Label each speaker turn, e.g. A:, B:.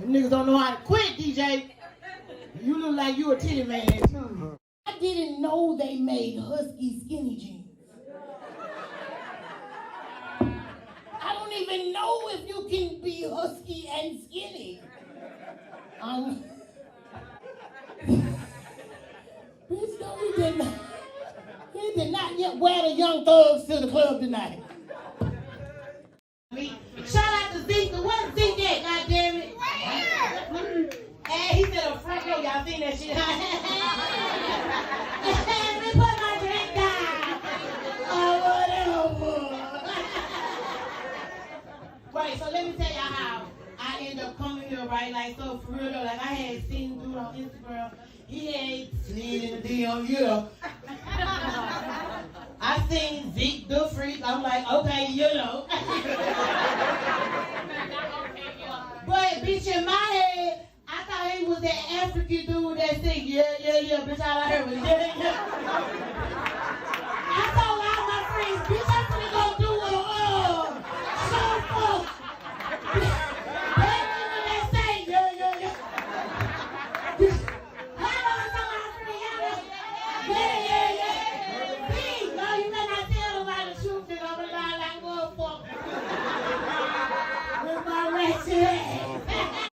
A: Niggas don't know how to quit, DJ. You look like you a titty man, too. I didn't know they made husky skinny jeans. I don't even know if you can be husky and skinny. Bitch, no, he did not yet wear the Young Thugs to the club tonight. Shout out to Zeke. Where's Zeke at, goddammit?
B: Right here.
A: And he said a front row. Y'all seen that shit? Let me put my drink down. Oh, whatever. Right, so let me tell y'all how I end up coming here, right? Like, so for real though, like I had seen dude on Instagram. He had slid in the DM, you know. I seen Zeke the Freak. I'm like, okay, you know. But bitch, in my head, I thought he was that African dude that said, yeah, bitch, all I heard was yeah.